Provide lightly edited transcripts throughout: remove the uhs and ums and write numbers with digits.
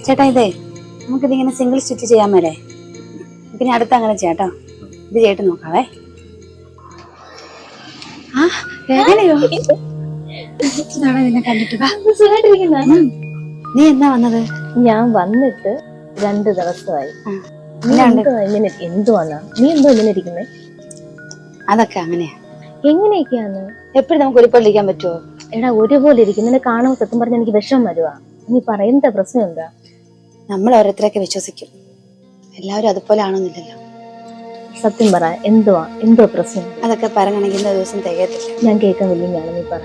ചേട്ടാ ഇതേ നമുക്കിതിങ്ങനെ single stitch ചെയ്യാൻ മേലേ. പിന്നെ അടുത്ത് അങ്ങനെ ചെയ്യാട്ടോ. ഇത് ചേട്ട് നോക്കാവേ. ആ വേദനയോ? നിന്നെ കണ്ടിട്ട് നീ എന്നാ വന്നത്? ഞാൻ വന്നിട്ട് 2 ദിവസമായി. എന്തുവാന്നാ നീ എന്തോ ഇങ്ങനെ ഇരിക്കുന്നേ? അതൊക്കെ അങ്ങനെയാ. എങ്ങനെയൊക്കെയാന്ന്? എപ്പോഴും നമുക്ക് ഒരുപോലെ ഇരിക്കാൻ പറ്റുമോ? എടാ ഒരുപോലെ ഇരിക്കുന്നതിനെ കാണുമ്പോൾ സത്യം പറഞ്ഞാൽ എനിക്ക് വിഷമം വരുവാ. നീ പറയുന്ന പ്രശ്നം എന്താ? നമ്മൾ ഓരോരുത്തരൊക്കെ വിശ്വസിക്കും, എല്ലാവരും അതുപോലെ ആണെന്നില്ലല്ലോ. സത്യം പറ, എന്തോ പ്രശ്നം? അതൊക്കെ പറയണമെങ്കിൽ ഇന്ന ദിവസം തികയത്തില്ല. ഞാൻ കേൾക്കാൻ വലിയാണ്, നീ പറ.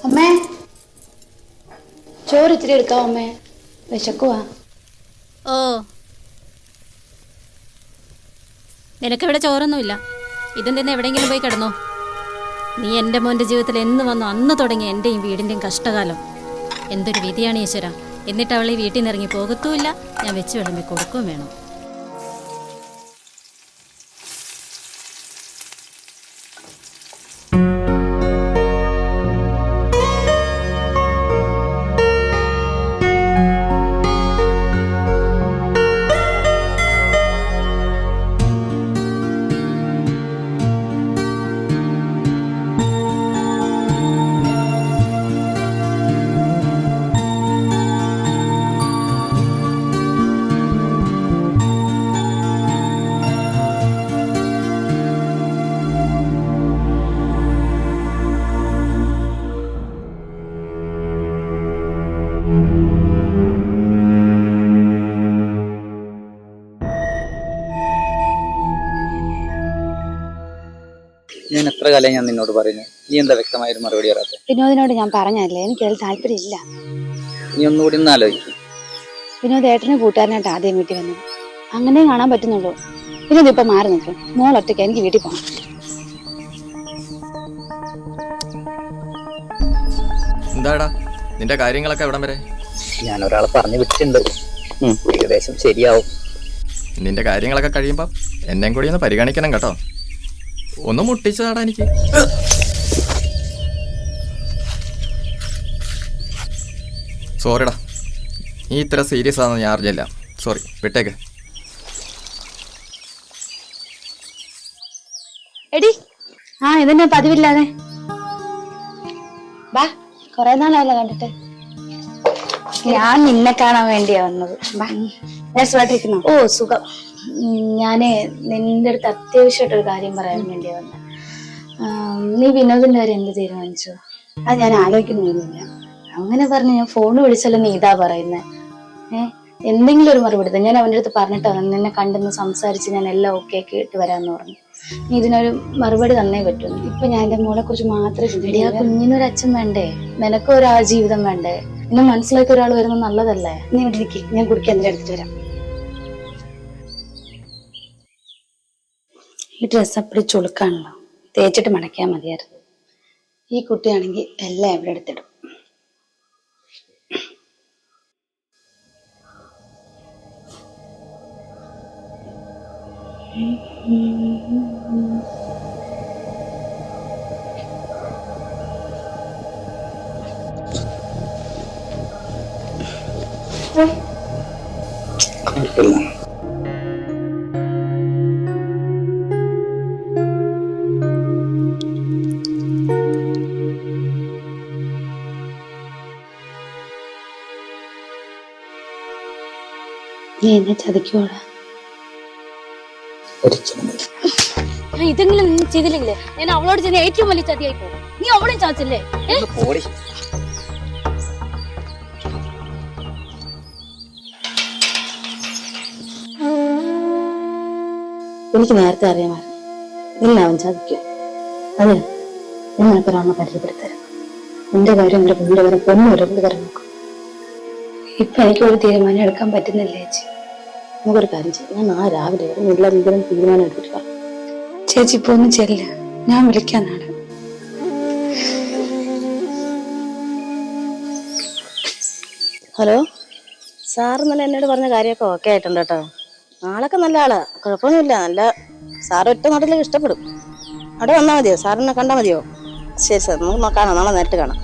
അമ്മേ, ചോറ് ഇത്തിരി എടുക്കാവോ അമ്മേ? വിശക്കുവാ. ഓ, നിനക്കിവിടെ ചോറൊന്നുമില്ല. ഇതും തന്നെ എവിടെയെങ്കിലും പോയി കിടന്നോ. നീ എൻ്റെ മോൻ്റെ ജീവിതത്തിൽ എന്ന് വന്നു അന്ന് തുടങ്ങി എൻ്റെയും വീടിൻ്റെയും കഷ്ടകാലം. എന്തൊരു വിധിയാണ് ഈശ്വര. എന്നിട്ട് അവൾ ഈ വീട്ടിൽ നിന്ന് ഇറങ്ങി പോകത്തുമില്ല, ഞാൻ വെച്ച് വിളമ്പി കൊടുക്കുകയും വേണം. ഞാൻ എത്ര കാലം ഞാൻ നിന്നോട് പറയുന്നു, നീ എന്താ വ്യക്തമായൊരു മറുപടി പറയാത്തെ? വിനോദിനോട് ഞാൻ പറഞ്ഞല്ലേ, എനിക്കതിൽ താല്പര്യമില്ല. നീ ഒന്നുകൂടി ഒന്ന് ആലോചിക്കും. വിനോദ് ഏട്ടനെ കൂട്ടുകാരനായിട്ട് ആദ്യം വീട്ടിൽ വന്നത്, അങ്ങനെ കാണാൻ പറ്റുന്നുള്ളൂ. വിനോദ് ഇപ്പൊ മാറി നിൽക്കും. മോൾ ഒറ്റയ്ക്ക്, എനിക്ക് വീട്ടിൽ പോകണം. എന്താടാ നിന്റെ കാര്യങ്ങളൊക്കെ എവിടം വരെ? ഞാൻ ഒരാളെ പറഞ്ഞു വിട്ടിട്ടുണ്ട്, ഏകദേശം ശരിയാവും. നിന്റെ കാര്യങ്ങളൊക്കെ കഴിയുമ്പോ എന്നെയും കൂടി ഒന്ന് പരിഗണിക്കണം കേട്ടോ. ഒന്ന് മുട്ടിച്ചതാടാ എനിക്ക്. സോറിടാ, നീ ഇത്ര സീരിയസ് ആണെന്ന് ഞാൻ അറിഞ്ഞില്ല. സോറി, വിട്ടേക്ക്. എടി, ഇതെന്നെ പതിവില്ലാതെ ബാ. കൊറേ നാളായല്ലോ കണ്ടിട്ട്. ഞാൻ നിന്നെ കാണാൻ വേണ്ടിയാ വന്നത്. സുഖമായിട്ടിരിക്കുന്നോ? ഓ സുഖം. ഞാന് നിന്റെ അടുത്ത് അത്യാവശ്യമായിട്ടൊരു കാര്യം പറയാൻ വേണ്ടിയാ വന്നത്. നീ വിനോദിന്റെ കാര്യം എന്ത് തീരുമാനിച്ചു? അത് ഞാൻ ആലോചിക്കുന്നൊന്നുമില്ല. അങ്ങനെ പറഞ്ഞു ഞാൻ ഫോണ് വിളിച്ചല്ലോ നീ ഇതാ പറയുന്നേ. എന്തെങ്കിലും ഒരു മറുപടി. ഞാൻ അവൻ്റെ അടുത്ത് പറഞ്ഞിട്ടാണ് നിന്നെ കണ്ടെന്ന് സംസാരിച്ച് ഞാൻ എല്ലാം ഓക്കെ ആക്കി ഇട്ട് വരാമെന്ന് പറഞ്ഞു. നീ ഇതിനൊരു മറുപടി തന്നേ പറ്റും. ഇപ്പൊ ഞാൻ എന്റെ മോളെ കുറിച്ച് മാത്രമേ ചിന്തിക്കൂ. ആ കുഞ്ഞിനൊരു അച്ഛൻ വേണ്ടേ, നിനക്കും ഒരു ജീവിതം വേണ്ടേ? എന്നെ മനസ്സിലാക്കി ഒരാൾ വരുന്നത് നല്ലതല്ലേ? നീ ഇവിടെ ഇരിക്കും, ഞാൻ കുടിക്കാൻ എന്തിനാ എടുത്തിട്ട് വരാം. ഈ ഡ്രസ്സ് അപ്പടി ചുളുക്കാണല്ലോ, തേച്ചിട്ട് മടക്കിയാൽ മതിയായിരുന്നു. ഈ കുട്ടിയാണെങ്കിൽ എല്ലാം എവിടെ എടുത്തിടും. നീ എന്നെ ചതിക്കുവാടാ. ഞാൻ ഇതെങ്കിലും നീ ചെയ്തില്ലെങ്കിലേ ഞാൻ അവളോട് ചെയ്യുന്ന ഏറ്റവും വലിയ ചതിയായി പോകും. നീ അവളെ ചാച്ചില്ലേ? എനിക്ക് നേരത്തെ അറിയാമായിരുന്നു നിന്നെ അവൻ ചതിക്കും. അതെ, ഞാൻ നിനക്കൊരാളെ പരിചയപ്പെടുത്തരാം. നിന്റെ കാര്യം എന്റെ കുഞ്ഞിന്റെ കാര്യം പൊന്നും ഒരു കാര്യം നോക്കും. ഇപ്പൊ എനിക്കൊരു തീരുമാനം എടുക്കാൻ പറ്റുന്നില്ല ചേച്ചി. നമുക്കൊരു കാര്യം ചെയ്യാം, ഞാൻ നാളെ രാവിലെ എന്തെങ്കിലും തീരുമാനം എടുത്തിട്ട് ചേച്ചി ഇപ്പൊ ഒന്ന് ചെല്ല്, ഞാൻ വിളിക്കാൻ നാളെ. ഹലോ, സാർ ഇന്നലെ എന്നോട് പറഞ്ഞ കാര്യമൊക്കെ ഓക്കെ ആയിട്ടുണ്ട് കേട്ടോ. ആളൊക്കെ നല്ല ആളാ, കുഴപ്പമൊന്നുമില്ല. നല്ല സാർ ഒറ്റ നാട്ടിലേക്ക് ഇഷ്ടപ്പെടും. അവിടെ വന്നാൽ മതിയോ? സാറിനെ കണ്ടാൽ മതിയോ? ശരി സാർ, നമുക്ക് കാണാം, നാളെ നേരിട്ട് കാണാം.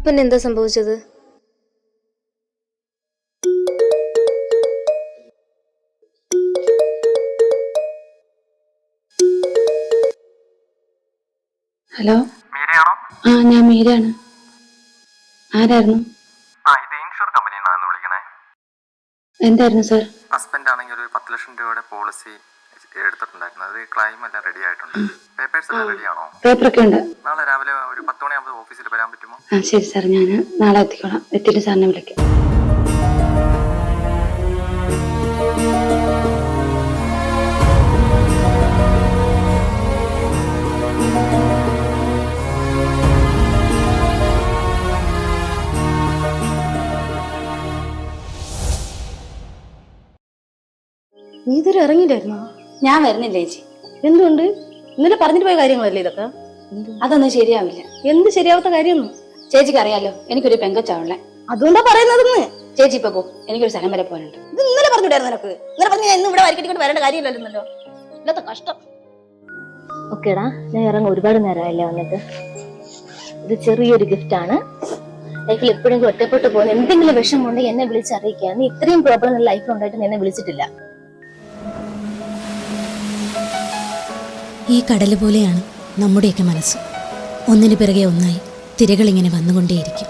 പിന്നെ എന്താ സംഭവിച്ചത്? ഹലോ, ആ ഞാൻ മീരയാണ്. ആരായിരുന്നു? എന്തായിരുന്നു സാർ? ഹസ്ബൻഡ് ആണെങ്കിൽ ഒരു 10 ലക്ഷം രൂപയുടെ പോളിസി എടുത്തിട്ടുണ്ടായിരുന്നു. അത് ക്ലെയിം എല്ലാം റെഡി ആയിട്ടുണ്ട്. പേപ്പേഴ്സ് എല്ലാം റെഡി ആണോ? പേപ്പറൊക്കെ ഉണ്ട്. നാളെ രാവിലെ ഒരു 10 മണിയാകുമ്പോൾ ഓഫീസിൽ വരാൻ പറ്റുമോ? ആ ശരി സാർ, ഞാൻ നാളെ എത്തിക്കോളാം. എത്തിയിട്ട് സാറിനെ വിളിക്കാം. നീ ഇതുവരെ ഇറങ്ങിയില്ലായിരുന്നോ? ഞാൻ വരുന്നില്ല ചേച്ചി. എന്തുകൊണ്ട്? ഇന്നലെ പറഞ്ഞിട്ട് പോയ കാര്യങ്ങളല്ലേ ഇതൊക്കെ? അതൊന്നും ശരിയാവില്ല. എന്ത് ശരിയാവാത്ത കാര്യമൊന്നും? ചേച്ചിക്ക് അറിയാലോ, എനിക്കൊരു പെങ്കൊച്ചാവളെ. അതുകൊണ്ടാ പറയുന്നതെന്ന്. ചേച്ചി ഇപ്പൊ പോ, എനിക്കൊരു സ്ഥലം വരെ പോകാനുണ്ട്. ഇത് ഇന്നലെ പറഞ്ഞിട്ടായിരുന്നു നിനക്ക്. ഇന്നലെ പറഞ്ഞ ഞാൻ ഇന്നും ഇവിടെ വരക്കിട്ട് വരേണ്ട കാര്യമില്ലല്ലോ. ഇല്ലാത്ത കഷ്ടം. ഓക്കേടാ, ഞാൻ ഇറങ്ങി ഒരുപാട് നേരമല്ലേ വന്നിട്ട്. ഇത് ചെറിയൊരു ഗിഫ്റ്റ് ആണ്. ലൈഫിൽ എപ്പോഴെങ്കിലും ഒറ്റപ്പെട്ടു പോകുന്ന എന്തെങ്കിലും വിഷമമുണ്ടെങ്കിൽ എന്നെ വിളിച്ചറിയിക്കുക. നീ ഇത്രയും പ്രോബ്ലം ലൈഫിൽ ഉണ്ടായിട്ട് എന്നെ വിളിച്ചിട്ടില്ല. ഈ കടൽ പോലെയാണ് നമ്മുടെയൊക്കെ മനസ്സ്. ഒന്നിനു പിറകെ ഒന്നായി തിരകളിങ്ങനെ വന്നുകൊണ്ടേയിരിക്കും.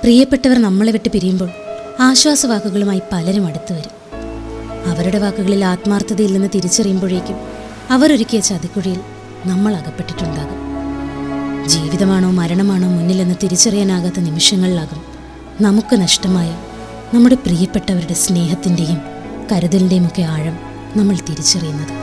പ്രിയപ്പെട്ടവർ നമ്മളെ വിട്ട് പിരിയുമ്പോൾ ആശ്വാസവാക്കുകളുമായി പലരും അടുത്തു വരും. അവരുടെ വാക്കുകളിൽ ആത്മാർത്ഥതയില്ലെന്ന് തിരിച്ചറിയുമ്പോഴേക്കും അവരൊരുക്കിയ ചതിക്കുഴിയിൽ നമ്മൾ അകപ്പെട്ടിട്ടുണ്ടാകും. ജീവിതമാണോ മരണമാണോ മുന്നിലെന്ന് തിരിച്ചറിയാനാകാത്ത നിമിഷങ്ങളിലാകും നമുക്ക് നഷ്ടമായ നമ്മുടെ പ്രിയപ്പെട്ടവരുടെ സ്നേഹത്തിൻ്റെയും കരുതലിൻ്റെയും ഒക്കെ ആഴം നമ്മൾ തിരിച്ചറിയുന്നത്.